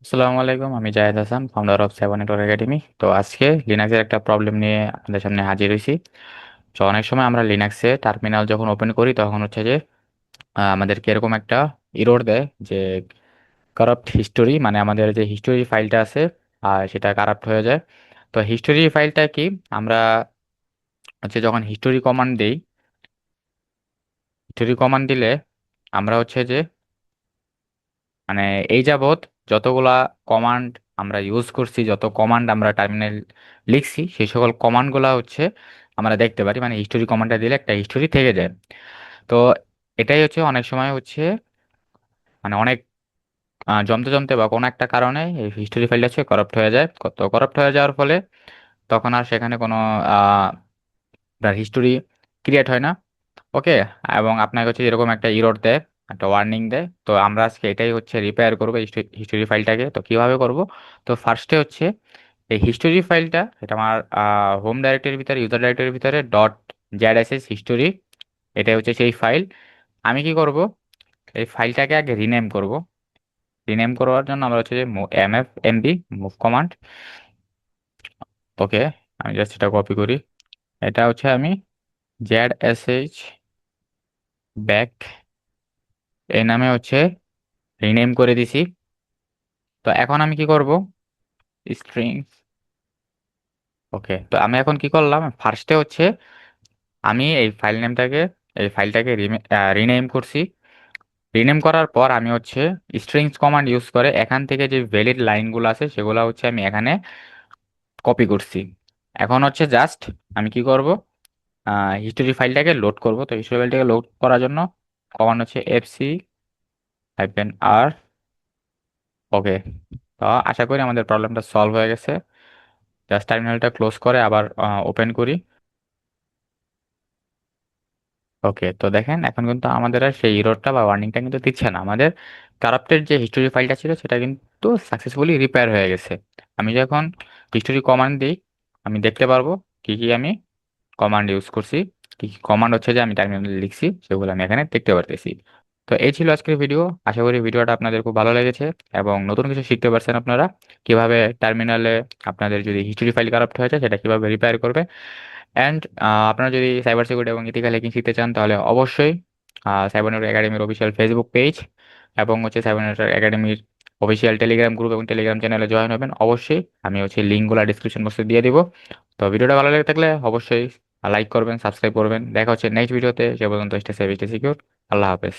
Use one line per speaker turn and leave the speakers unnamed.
আসসালামু আলাইকুম, আমি Zayed Hasan, founder of seven network academy. তো আজকে লিনাক্সের একটা প্রবলেম নিয়ে আপনাদের সামনে হাজির হয়েছি। তো অনেক সময় আমরা লিনাক্সে টার্মিনাল যখন ওপেন করি তখন হচ্ছে যে আমাদেরকে এরকম একটা এরর দেয় যে কারাপ্ট হিস্টোরি, মানে আমাদের যে হিস্টোরি ফাইলটা আছে সেটা কারাপ্ট হয়ে যায়। তো হিস্টোরি ফাইলটা কি, আমরা হচ্ছে যখন হিস্টোরি কমান্ড দিই, হিস্টোরি কমান্ড দিলে আমরা হচ্ছে যে মানে এই যাবৎ যতগুলা কমান্ড আমরা ইউজ করছি, যত কমান্ড আমরা টার্মিনাল লিখছি, সেই সকল কমান্ডগুলা হচ্ছে আমরা দেখতে পারি। মানে হিস্টোরি কমান্ডটা দিলে একটা হিস্টোরি থেকে যায়। তো এটাই হচ্ছে অনেক সময় হচ্ছে মানে অনেক জমতে জমতে বা কোনো একটা কারণে এই হিস্টোরি ফাইলটা হচ্ছে করাপ্ট হয়ে যায়। তো করাপ্ট হয়ে যাওয়ার ফলে তখন আর সেখানে কোনো হিস্টোরি ক্রিয়েট হয় না। ওকে, এবং আপনাকে হচ্ছে এরকম একটা ইরর দেয়, একটা ওয়ার্নিং দেয়। তো আমরা আজকে এটাই হচ্ছে রিপেয়ার করবো হিস্টোরি ফাইলটাকে। তো কিভাবে করব? তো ফার্স্টে হচ্ছে এই হিস্টোরি ফাইলটা, এটা আমার হোম ডাইরেক্টরির ভিতরে, ইউজার ডাইরেক্টরির ভিতরে ডট জেড হিস্টোরি, এটাই হচ্ছে সেই ফাইল। আমি কি করব, এই ফাইলটাকে আগে রিনেম করব। রিনেম করার জন্য আমরা হচ্ছে যে এমএফ মুভ কমান্ড। ওকে, আমি জাস্ট এটা কপি করি। এটা হচ্ছে আমি জেড ব্যাক এই নামে হচ্ছে রিনেম করে দিছি। তো এখন আমি কি করব, স্ট্রিং। ওকে, তো আমি এখন কি করলাম, ফার্স্টে হচ্ছে আমি এই ফাইলটাকে রিনেম করছি। রিনেম করার পর আমি হচ্ছে স্ট্রিংস কমান্ড ইউজ করে এখান থেকে যে ভ্যালিড লাইনগুলো আছে সেগুলো হচ্ছে আমি এখানে কপি করছি। এখন হচ্ছে জাস্ট আমি কি করব, হিস্টোরি ফাইলটাকে লোড করব। তো হিস্টোরি ফাইলটাকে লোড করার জন্য কমান্ড হচ্ছে FC-R। ওকে, তো আশা করি আমাদের প্রবলেমটা সলভ হয়ে গেছে। জাস্ট টার্মিনালটা ক্লোজ করে আবার ওপেন করি। ওকে, তো দেখেন এখন কিন্তু আমাদের আর সেই ইররটা বা ওয়ার্নিংটা কিন্তু দিচ্ছে না। আমাদের কারাপ্টেড যে হিস্টোরি ফাইলটা ছিল সেটা কিন্তু সাকসেসফুলি রিপেয়ার হয়ে গেছে। আমি যখন হিস্টোরি কমান্ড দিই, আমি দেখতে পারবো কি কি আমি কমান্ড ইউজ করছি, কি কি কমান্ড হচ্ছে যে আমি টার্মিনালে লিখছি, সেগুলো আমি এখানে দেখতে পারতেছি। তো এই ছিল আজকের ভিডিও। আশা করি ভিডিওটা আপনাদের খুব ভালো লেগেছে এবং নতুন কিছু শিখতে পারছেন আপনারা, কিভাবে টার্মিনালে আপনাদের যদি হিস্টোরি ফাইল কারাপ্ট হয়ে যায় সেটা কিভাবে রিপেয়ার করবে। অ্যান্ড আপনারা যদি সাইবার সিকিউরিটি এবং ইথিক্যাল হ্যাকিং শিখতে চান তাহলে অবশ্যই সাইবার নেটওয়ার্ক একাডেমির অফিসিয়াল ফেসবুক পেজ এবং হচ্ছে সাইবার নেটওয়ার্ক একাডেমির অফিসিয়াল টেলিগ্রাম গ্রুপ এবং টেলিগ্রাম চ্যানেলে জয়েন হবেন অবশ্যই। আমি হচ্ছে লিঙ্কগুলো ডিসক্রিপশন বক্সে দিয়ে দিব। তো ভিডিওটা ভালো লেগে থাকলে অবশ্যই লাইক করবেন, সাবস্ক্রাইব করবেন। দেখা হচ্ছে নেক্সট ভিডিওতে। সে পর্যন্ত স্টে সেভ, স্টে সিকিউর। আল্লাহ হাফেজ।